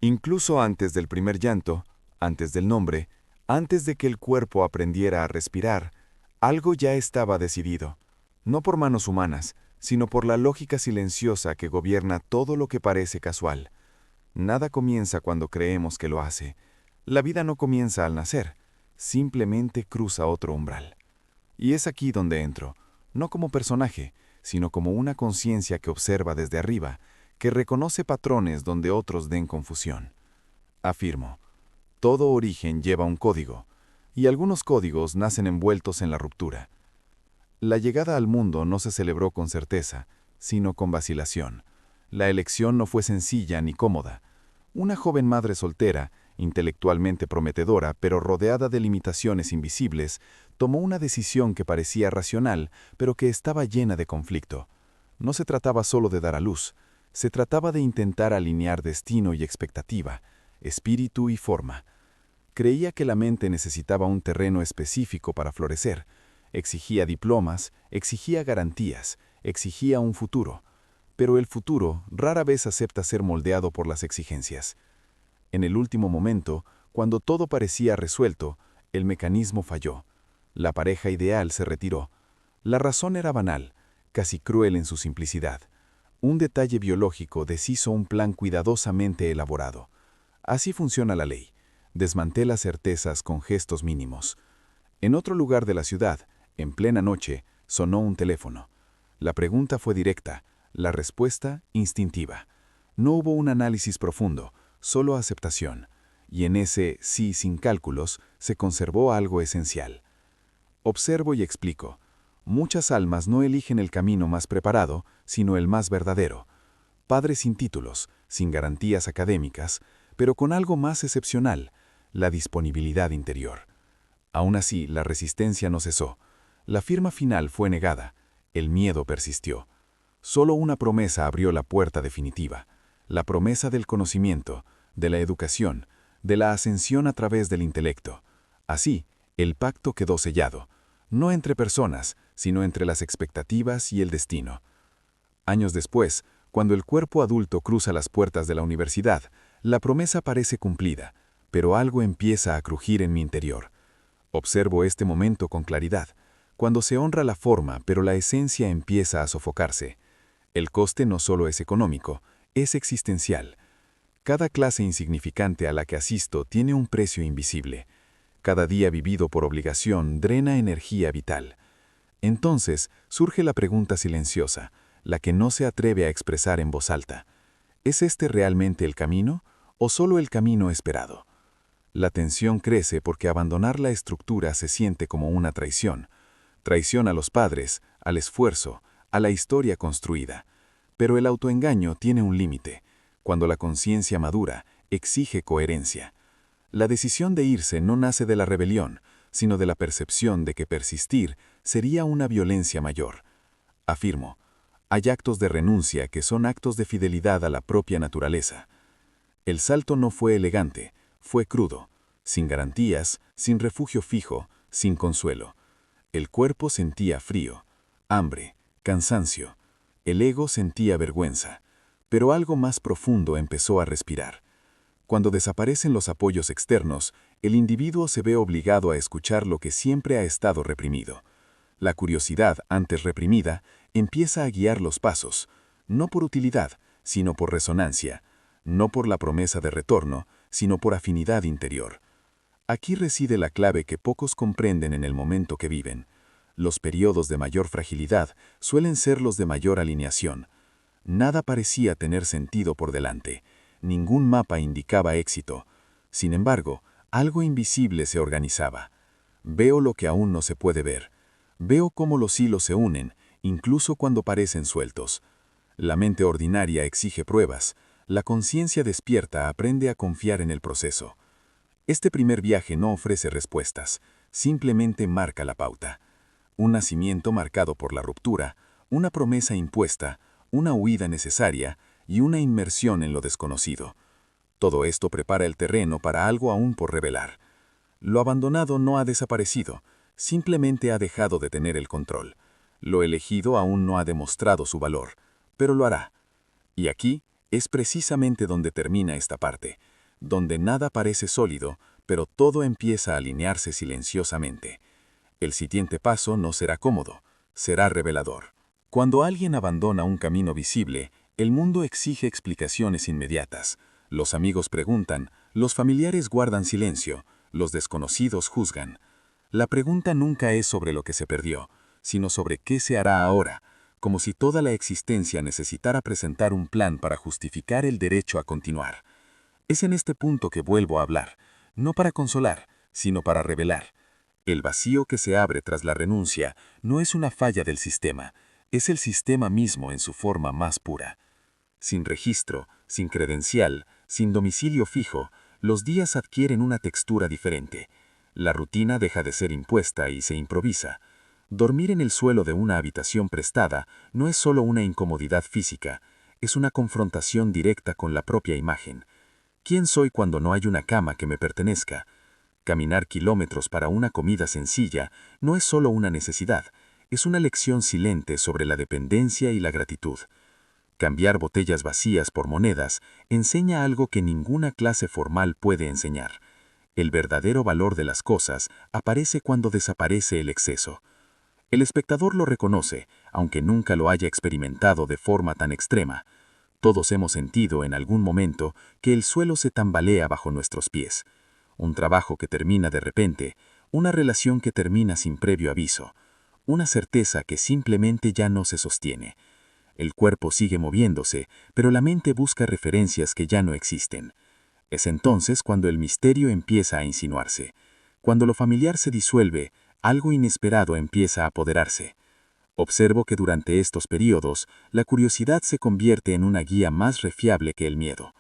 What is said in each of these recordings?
Incluso antes del primer llanto, antes del nombre, antes de que el cuerpo aprendiera a respirar, algo ya estaba decidido, no por manos humanas, sino por la lógica silenciosa que gobierna todo lo que parece casual. Nada comienza cuando creemos que lo hace. La vida no comienza al nacer, simplemente cruza otro umbral. Y es aquí donde entro, no como personaje, sino como una conciencia que observa desde arriba, que reconoce patrones donde otros den confusión. Afirmo, todo origen lleva un código, y algunos códigos nacen envueltos en la ruptura. La llegada al mundo no se celebró con certeza, sino con vacilación. La elección no fue sencilla ni cómoda. Una joven madre soltera, intelectualmente prometedora, pero rodeada de limitaciones invisibles, tomó una decisión que parecía racional, pero que estaba llena de conflicto. No se trataba solo de dar a luz, se trataba de intentar alinear destino y expectativa, espíritu y forma. Creía que la mente necesitaba un terreno específico para florecer. Exigía diplomas, exigía garantías, exigía un futuro. Pero el futuro rara vez acepta ser moldeado por las exigencias. En el último momento, cuando todo parecía resuelto, el mecanismo falló. La pareja ideal se retiró. La razón era banal, casi cruel en su simplicidad. Un detalle biológico deshizo un plan cuidadosamente elaborado. Así funciona la ley. Desmantela certezas con gestos mínimos. En otro lugar de la ciudad, en plena noche, sonó un teléfono. La pregunta fue directa, la respuesta instintiva. No hubo un análisis profundo, solo aceptación. Y en ese sí sin cálculos se conservó algo esencial. Observo y explico. Muchas almas no eligen el camino más preparado, sino el más verdadero. Padres sin títulos, sin garantías académicas, pero con algo más excepcional, la disponibilidad interior. Aún así, la resistencia no cesó. La firma final fue negada. El miedo persistió. Solo una promesa abrió la puerta definitiva. La promesa del conocimiento, de la educación, de la ascensión a través del intelecto. Así, el pacto quedó sellado, no entre personas, sino entre las expectativas y el destino. Años después, cuando el cuerpo adulto cruza las puertas de la universidad, la promesa parece cumplida, pero algo empieza a crujir en mi interior. Observo este momento con claridad, cuando se honra la forma, pero la esencia empieza a sofocarse. El coste no solo es económico, es existencial. Cada clase insignificante a la que asisto tiene un precio invisible. Cada día vivido por obligación drena energía vital. Entonces surge la pregunta silenciosa, la que no se atreve a expresar en voz alta. ¿Es este realmente el camino o solo el camino esperado? La tensión crece porque abandonar la estructura se siente como una traición. Traición a los padres, al esfuerzo, a la historia construida. Pero el autoengaño tiene un límite. Cuando la conciencia madura, exige coherencia. La decisión de irse no nace de la rebelión, sino de la percepción de que persistir sería una violencia mayor. Afirmo, hay actos de renuncia que son actos de fidelidad a la propia naturaleza. El salto no fue elegante, fue crudo, sin garantías, sin refugio fijo, sin consuelo. El cuerpo sentía frío, hambre, cansancio. El ego sentía vergüenza, pero algo más profundo empezó a respirar. Cuando desaparecen los apoyos externos, el individuo se ve obligado a escuchar lo que siempre ha estado reprimido. La curiosidad, antes reprimida, empieza a guiar los pasos, no por utilidad, sino por resonancia, no por la promesa de retorno, sino por afinidad interior. Aquí reside la clave que pocos comprenden en el momento que viven. Los periodos de mayor fragilidad suelen ser los de mayor alineación. Nada parecía tener sentido por delante. Ningún mapa indicaba éxito. Sin embargo, algo invisible se organizaba. Veo lo que aún no se puede ver. Veo cómo los hilos se unen, incluso cuando parecen sueltos. La mente ordinaria exige pruebas. La conciencia despierta aprende a confiar en el proceso. Este primer viaje no ofrece respuestas, simplemente marca la pauta. Un nacimiento marcado por la ruptura, una promesa impuesta, una huida necesaria y una inmersión en lo desconocido. Todo esto prepara el terreno para algo aún por revelar. Lo abandonado no ha desaparecido, simplemente ha dejado de tener el control. Lo elegido aún no ha demostrado su valor, pero lo hará. Y aquí es precisamente donde termina esta parte. donde nada parece sólido, pero todo empieza a alinearse silenciosamente. El siguiente paso no será cómodo, será revelador. Cuando alguien abandona un camino visible, el mundo exige explicaciones inmediatas. Los amigos preguntan, los familiares guardan silencio, los desconocidos juzgan. La pregunta nunca es sobre lo que se perdió, sino sobre qué se hará ahora, como si toda la existencia necesitara presentar un plan para justificar el derecho a continuar. Es en este punto que vuelvo a hablar, no para consolar, sino para revelar. El vacío que se abre tras la renuncia no es una falla del sistema, es el sistema mismo en su forma más pura. Sin registro, sin credencial, sin domicilio fijo, los días adquieren una textura diferente. La rutina deja de ser impuesta y se improvisa. Dormir en el suelo de una habitación prestada no es solo una incomodidad física, es una confrontación directa con la propia imagen. ¿Quién soy cuando no hay una cama que me pertenezca? Caminar kilómetros para una comida sencilla no es solo una necesidad, es una lección silente sobre la dependencia y la gratitud. Cambiar botellas vacías por monedas enseña algo que ninguna clase formal puede enseñar. El verdadero valor de las cosas aparece cuando desaparece el exceso. El espectador lo reconoce, aunque nunca lo haya experimentado de forma tan extrema. Todos hemos sentido en algún momento que el suelo se tambalea bajo nuestros pies. Un trabajo que termina de repente, una relación que termina sin previo aviso, una certeza que simplemente ya no se sostiene. El cuerpo sigue moviéndose, pero la mente busca referencias que ya no existen. Es entonces cuando el misterio empieza a insinuarse. Cuando lo familiar se disuelve, algo inesperado empieza a apoderarse. Observo que durante estos periodos, la curiosidad se convierte en una guía más refiable que el miedo.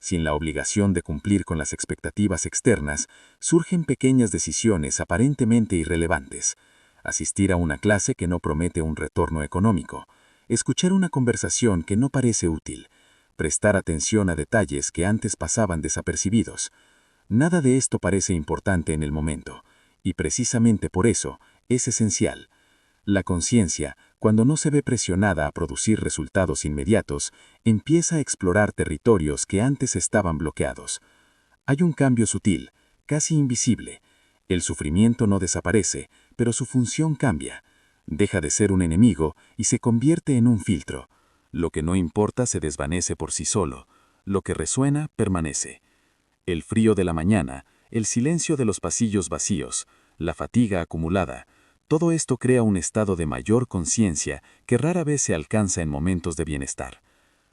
Sin la obligación de cumplir con las expectativas externas, surgen pequeñas decisiones aparentemente irrelevantes. Asistir a una clase que no promete un retorno económico. Escuchar una conversación que no parece útil. Prestar atención a detalles que antes pasaban desapercibidos. Nada de esto parece importante en el momento, y precisamente por eso es esencial. La conciencia, cuando no se ve presionada a producir resultados inmediatos, empieza a explorar territorios que antes estaban bloqueados. Hay un cambio sutil, casi invisible. El sufrimiento no desaparece, pero su función cambia. Deja de ser un enemigo y se convierte en un filtro. Lo que no importa se desvanece por sí solo. Lo que resuena permanece. El frío de la mañana, el silencio de los pasillos vacíos, la fatiga acumulada, todo esto crea un estado de mayor conciencia que rara vez se alcanza en momentos de bienestar.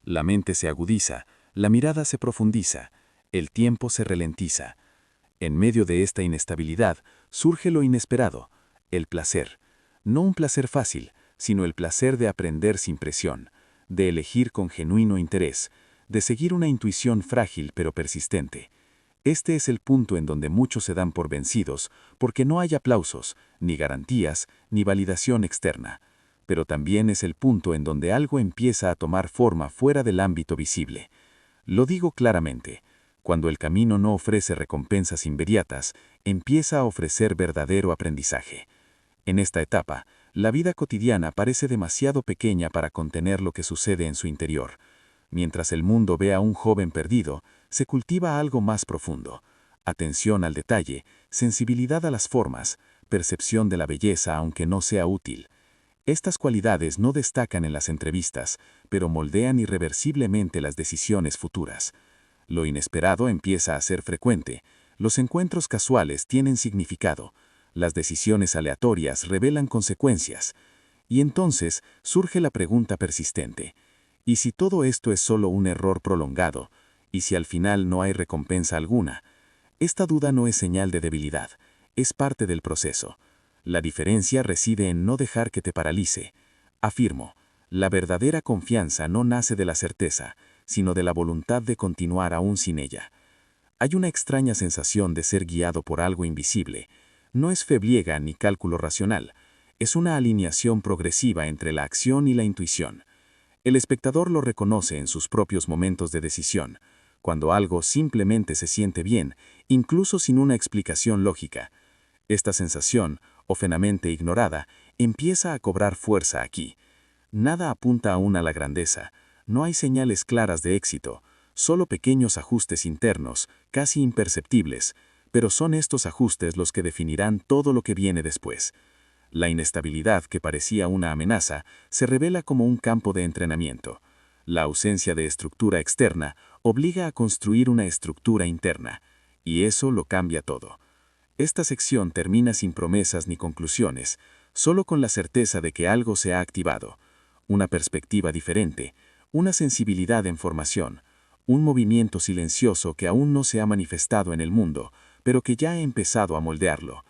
La mente se agudiza, la mirada se profundiza, el tiempo se ralentiza. En medio de esta inestabilidad surge lo inesperado, el placer. No un placer fácil, sino el placer de aprender sin presión, de elegir con genuino interés, de seguir una intuición frágil pero persistente. Este es el punto en donde muchos se dan por vencidos, porque no hay aplausos, ni garantías, ni validación externa. Pero también es el punto en donde algo empieza a tomar forma fuera del ámbito visible. Lo digo claramente, cuando el camino no ofrece recompensas inmediatas, empieza a ofrecer verdadero aprendizaje. En esta etapa, la vida cotidiana parece demasiado pequeña para contener lo que sucede en su interior. Mientras el mundo ve a un joven perdido, se cultiva algo más profundo. Atención al detalle, sensibilidad a las formas, percepción de la belleza aunque no sea útil. Estas cualidades no destacan en las entrevistas, pero moldean irreversiblemente las decisiones futuras. Lo inesperado empieza a ser frecuente, los encuentros casuales tienen significado, las decisiones aleatorias revelan consecuencias. Y entonces surge la pregunta persistente. ¿Y si todo esto es solo un error prolongado? ¿Y si al final no hay recompensa alguna? Esta duda no es señal de debilidad, es parte del proceso. La diferencia reside en no dejar que te paralice. Afirmo, la verdadera confianza no nace de la certeza, sino de la voluntad de continuar aún sin ella. Hay una extraña sensación de ser guiado por algo invisible. No es febliega ni cálculo racional, es una alineación progresiva entre la acción y la intuición. El espectador lo reconoce en sus propios momentos de decisión, cuando algo simplemente se siente bien, incluso sin una explicación lógica. Esta sensación, ofenamente ignorada, empieza a cobrar fuerza aquí. Nada apunta aún a la grandeza, no hay señales claras de éxito, solo pequeños ajustes internos, casi imperceptibles, pero son estos ajustes los que definirán todo lo que viene después. La inestabilidad que parecía una amenaza se revela como un campo de entrenamiento. La ausencia de estructura externa obliga a construir una estructura interna, y eso lo cambia todo. Esta sección termina sin promesas ni conclusiones, solo con la certeza de que algo se ha activado, una perspectiva diferente, una sensibilidad en formación, un movimiento silencioso que aún no se ha manifestado en el mundo, pero que ya ha empezado a moldearlo.